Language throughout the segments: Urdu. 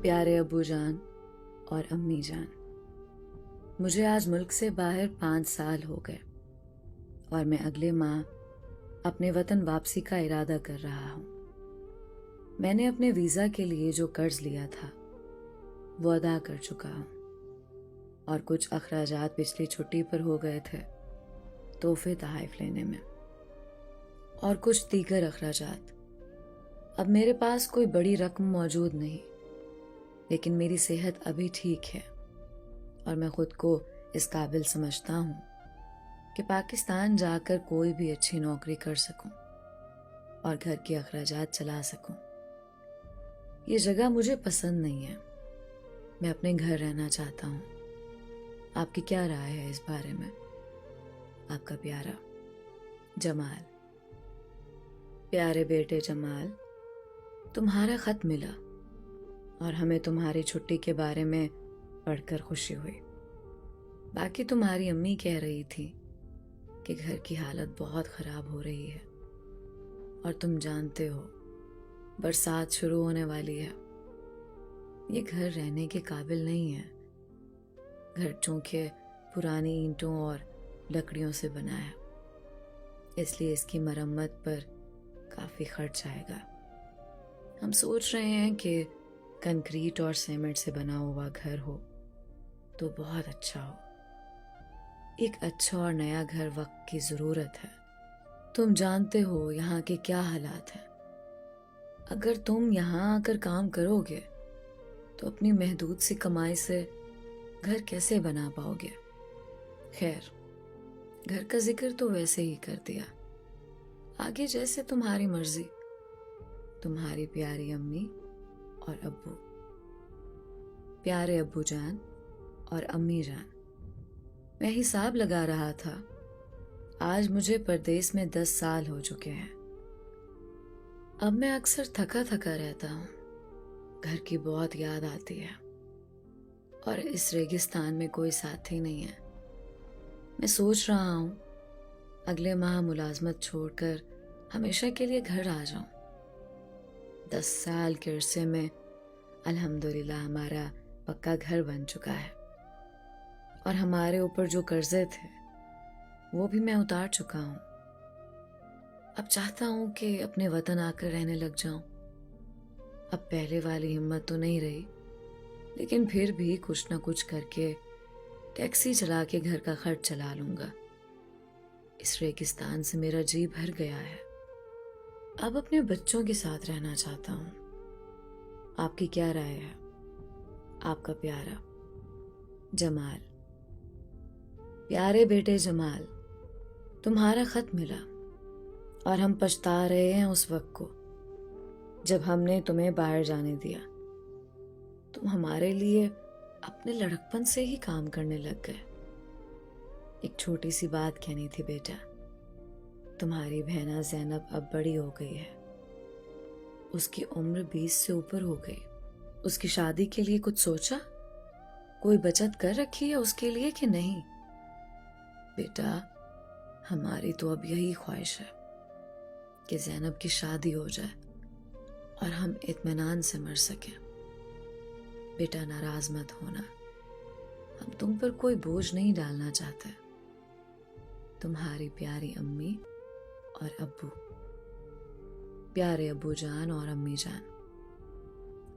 پیارے ابو جان اور امی جان، مجھے آج ملک سے باہر 5 سال ہو گئے اور میں اگلے ماہ اپنے وطن واپسی کا ارادہ کر رہا ہوں۔ میں نے اپنے ویزا کے لیے جو قرض لیا تھا وہ ادا کر چکا ہوں، اور کچھ اخراجات پچھلی چھٹی پر ہو گئے تھے تحفے تحائف لینے میں، اور کچھ دیگر اخراجات۔ اب میرے پاس کوئی بڑی رقم موجود نہیں، لیکن میری صحت ابھی ٹھیک ہے اور میں خود کو اس قابل سمجھتا ہوں کہ پاکستان جا کر کوئی بھی اچھی نوکری کر سکوں اور گھر کے اخراجات چلا سکوں۔ یہ جگہ مجھے پسند نہیں ہے، میں اپنے گھر رہنا چاہتا ہوں۔ آپ کی کیا رائے ہے اس بارے میں؟ آپ کا پیارا جمال۔ پیارے بیٹے جمال، تمہارا خط ملا اور ہمیں تمہاری چھٹی کے بارے میں پڑھ کر خوشی ہوئی۔ باقی تمہاری امی کہہ رہی تھی کہ گھر کی حالت بہت خراب ہو رہی ہے، اور تم جانتے ہو برسات شروع ہونے والی ہے۔ یہ گھر رہنے کے قابل نہیں ہے۔ گھر چونکہ پرانی اینٹوں اور لکڑیوں سے بنا ہے، اس لیے اس کی مرمت پر کافی خرچ آئے گا۔ ہم سوچ رہے ہیں کہ کنکریٹ اور سیمنٹ سے بنا ہوا گھر ہو تو بہت اچھا ہو۔ ایک اچھا اور نیا گھر وقت کی ضرورت ہے۔ تم جانتے ہو یہاں کے کیا حالات ہیں۔ اگر تم یہاں آ کر کام کرو گے تو اپنی محدود سی کمائی سے گھر کیسے بنا پاؤ گے؟ خیر، گھر کا ذکر تو ویسے ہی کر دیا، آگے جیسے تمہاری مرضی۔ تمہاری پیاری امی اور ابو۔ پیارے ابو جان اور امی جان، میں حساب لگا رہا تھا، آج مجھے پردیس میں 10 سال ہو چکے ہیں۔ اب میں اکثر تھکا تھکا رہتا ہوں، گھر کی بہت یاد آتی ہے، اور اس ریگستان میں کوئی ساتھی نہیں ہے۔ میں سوچ رہا ہوں اگلے ماہ ملازمت چھوڑ کر ہمیشہ کے لیے گھر آ جاؤں۔ 10 سال کے عرصے میں الحمدللہ ہمارا پکا گھر بن چکا ہے، اور ہمارے اوپر جو قرضے تھے وہ بھی میں اتار چکا ہوں۔ اب چاہتا ہوں کہ اپنے وطن آ کر رہنے لگ جاؤں۔ اب پہلے والی ہمت تو نہیں رہی، لیکن پھر بھی کچھ نہ کچھ کر کے ٹیکسی چلا کے گھر کا خرچ چلا لوں گا۔ اس ریگستان سے میرا جی بھر گیا ہے، اب اپنے بچوں کے ساتھ رہنا چاہتا ہوں۔ آپ کی کیا رائے ہے؟ آپ کا پیارا جمال۔ پیارے بیٹے جمال، تمہارا خط ملا اور ہم پچھتا رہے ہیں اس وقت کو جب ہم نے تمہیں باہر جانے دیا۔ تم ہمارے لیے اپنے لڑکپن سے ہی کام کرنے لگ گئے۔ ایک چھوٹی سی بات کہنی تھی بیٹا، تمہاری بہنا زینب اب بڑی ہو گئی ہے، اس کی عمر 20 سے اوپر ہو گئی۔ اس کی شادی کے لیے کچھ سوچا؟ کوئی بچت کر رکھی ہے اس کے لیے کہ نہیں؟ بیٹا، ہماری تو اب یہی خواہش ہے کہ زینب کی شادی ہو جائے اور ہم اطمینان سے مر سکیں۔ بیٹا، ناراض مت ہونا، ہم تم پر کوئی بوجھ نہیں ڈالنا چاہتے۔ تمہاری پیاری امی اور ابو۔ پیارے ابو جان اور امی جان،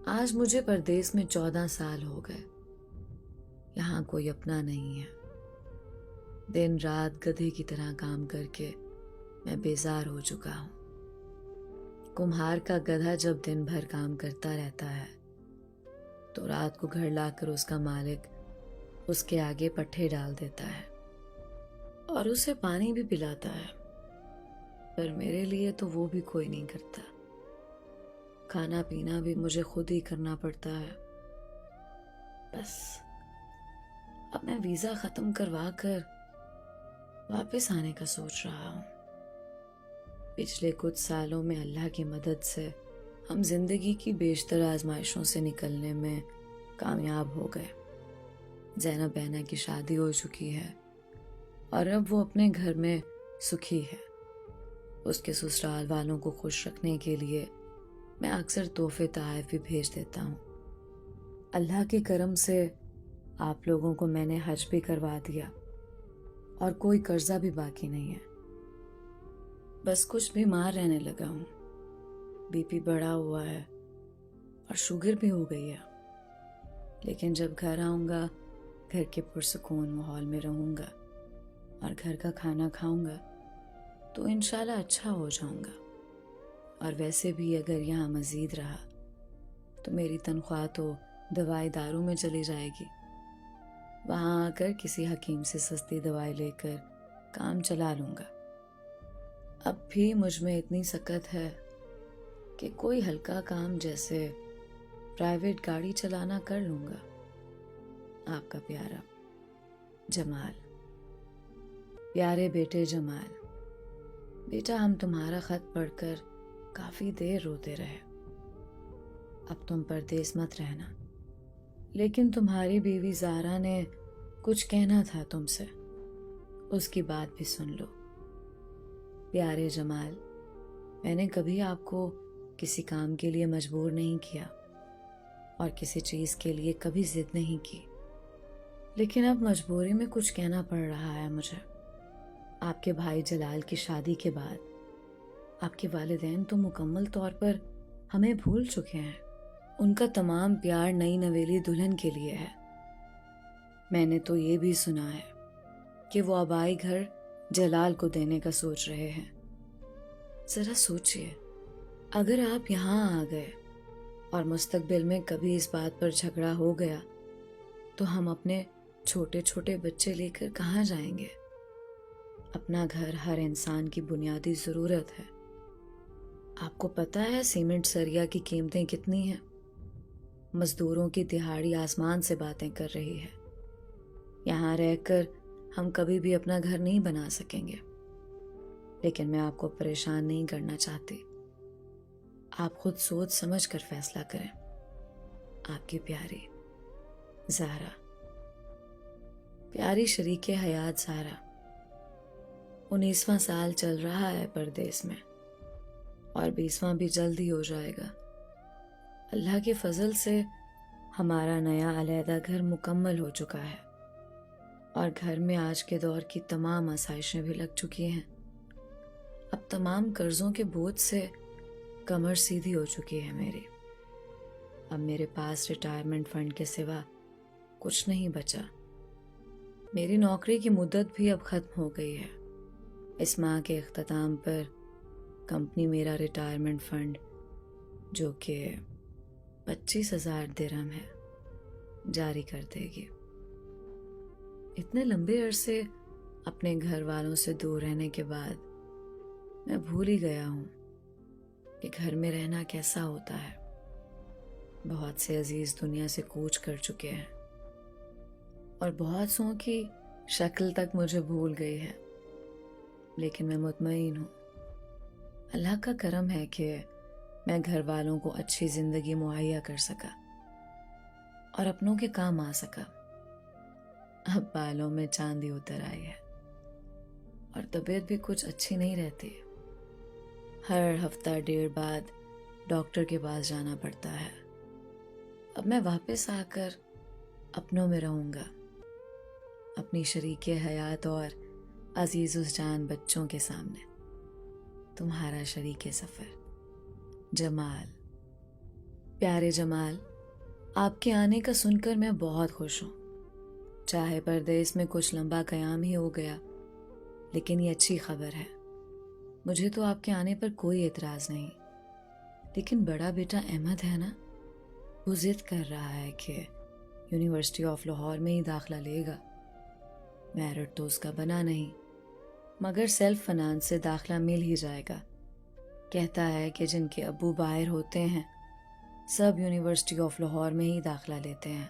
آج مجھے پردیس میں 14 سال ہو گئے۔ یہاں کوئی اپنا نہیں ہے۔ دن رات گدھے کی طرح کام کر کے میں بیزار ہو چکا ہوں۔ کمہار کا گدھا جب دن بھر کام کرتا رہتا ہے تو رات کو گھر لا کر اس کا مالک اس کے آگے پٹھے ڈال دیتا ہے اور اسے پانی بھی پلاتا ہے، پر میرے لیے تو وہ بھی کوئی نہیں کرتا۔ کھانا پینا بھی مجھے خود ہی کرنا پڑتا ہے۔ بس اب میں ویزا ختم کروا کر واپس آنے کا سوچ رہا ہوں۔ پچھلے کچھ سالوں میں اللہ کی مدد سے ہم زندگی کی بیشتر آزمائشوں سے نکلنے میں کامیاب ہو گئے۔ زینب بہنا کی شادی ہو چکی ہے اور اب وہ اپنے گھر میں سکھی ہے۔ اس کے سسرال والوں کو خوش رکھنے کے لیے میں اکثر تحفے تحائف بھی بھیج دیتا ہوں۔ اللہ کے کرم سے آپ لوگوں کو میں نے حج بھی کروا دیا اور کوئی قرضہ بھی باقی نہیں ہے. بس کچھ بیمار رہنے لگا ہوں. بی پی بڑھا ہوا ہے اور شوگر بھی ہو گئی ہے. لیکن جب گھر آؤں گا گھر کے پرسکون ماحول میں رہوں گا اور گھر کا کھانا کھاؤں گا تو انشاءاللہ اچھا ہو جاؤں گا. اور ویسے بھی اگر یہاں مزید رہا تو میری تنخواہ تو دوائی دارو میں چلی جائے گی. وہاں آ کر کسی حکیم سے سستی دوائی لے کر کام چلا لوں گا. اب بھی مجھ میں اتنی سکت ہے کہ کوئی ہلکا کام جیسے پرائیویٹ گاڑی چلانا کر لوں گا. آپ کا پیارا جمال. پیارے بیٹے جمال، بیٹا ہم تمہارا خط پڑھ کر کافی دیر روتے رہے. اب تم پردیس مت رہنا، لیکن تمہاری بیوی زہرا نے کچھ کہنا تھا تم سے، اس کی بات بھی سن لو. پیارے جمال، میں نے کبھی آپ کو کسی کام کے لیے مجبور نہیں کیا اور کسی چیز کے لیے کبھی ضد نہیں کی، لیکن اب مجبوری میں کچھ کہنا پڑ رہا ہے مجھے. آپ کے بھائی جلال کی شادی کے بعد آپ کے والدین تو مکمل طور پر ہمیں بھول چکے ہیں. ان کا تمام پیار نئی نویلی دلہن کے لیے ہے. میں نے تو یہ بھی سنا ہے کہ وہ آبائی گھر جلال کو دینے کا سوچ رہے ہیں. ذرا سوچئے، اگر آپ یہاں آ گئے اور مستقبل میں کبھی اس بات پر جھگڑا ہو گیا تو ہم اپنے چھوٹے چھوٹے بچے لے کر کہاں جائیں گے؟ اپنا گھر ہر انسان کی بنیادی ضرورت ہے. آپ کو پتہ ہے سیمنٹ سریا کی قیمتیں کتنی ہیں؟ مزدوروں کی دہاڑی آسمان سے باتیں کر رہی ہے. یہاں رہ کر ہم کبھی بھی اپنا گھر نہیں بنا سکیں گے. لیکن میں آپ کو پریشان نہیں کرنا چاہتی. آپ خود سوچ سمجھ کر فیصلہ کریں. آپ کی پیاری زہرا. پیاری شریک حیات زہرا. 19واں سال چل رہا ہے پردیس میں اور 20واں بھی جلد ہی ہو جائے گا. اللہ کے فضل سے ہمارا نیا علیحدہ گھر مکمل ہو چکا ہے اور گھر میں آج کے دور کی تمام آسائشیں بھی لگ چکی ہیں. اب تمام قرضوں کے بوجھ سے کمر سیدھی ہو چکی ہے میری. اب میرے پاس ریٹائرمنٹ فنڈ کے سوا کچھ نہیں بچا. میری نوکری کی مدت بھی اب ختم ہو گئی ہے. اس ماہ کے اختتام پر کمپنی میرا ریٹائرمنٹ فنڈ جو کہ 25,000 درہم ہے جاری کر دے گی. اتنے لمبے عرصے اپنے گھر والوں سے دور رہنے کے بعد میں بھول ہی گیا ہوں کہ گھر میں رہنا کیسا ہوتا ہے. بہت سے عزیز دنیا سے کوچ کر چکے ہیں اور بہت سو کی شکل تک مجھے بھول گئی ہے. لیکن میں مطمئن ہوں اللہ کا کرم ہے کہ میں گھر والوں کو اچھی زندگی مہیا کر سکا اور اپنوں کے کام آ سکا. اب بالوں میں چاندی اتر آئی ہے اور طبیعت بھی کچھ اچھی نہیں رہتی. ہر ہفتہ 1.5 بعد ڈاکٹر کے پاس جانا پڑتا ہے. اب میں واپس آ کر اپنوں میں رہوں گا، اپنی شریک حیات اور عزیز الجان بچوں کے سامنے. تمہارا شریک سفر جمال. پیارے جمال، آپ کے آنے کا سن کر میں بہت خوش ہوں. چاہے پردیس میں کچھ لمبا قیام ہی ہو گیا لیکن یہ اچھی خبر ہے. مجھے تو آپ کے آنے پر کوئی اعتراض نہیں. لیکن بڑا بیٹا احمد ہے نا، وہ ضد کر رہا ہے کہ یونیورسٹی آف لاہور میں ہی داخلہ لے گا. میرٹ تو اس کا بنا نہیں مگر سیلف فنانس سے داخلہ مل ہی جائے گا. کہتا ہے کہ جن کے ابو باہر ہوتے ہیں سب یونیورسٹی آف لاہور میں ہی داخلہ لیتے ہیں.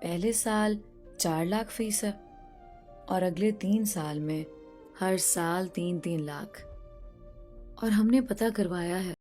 پہلے سال 4 لاکھ فیس ہے اور اگلے 3 سال میں ہر سال 3 لاکھ. اور ہم نے پتہ کروایا ہے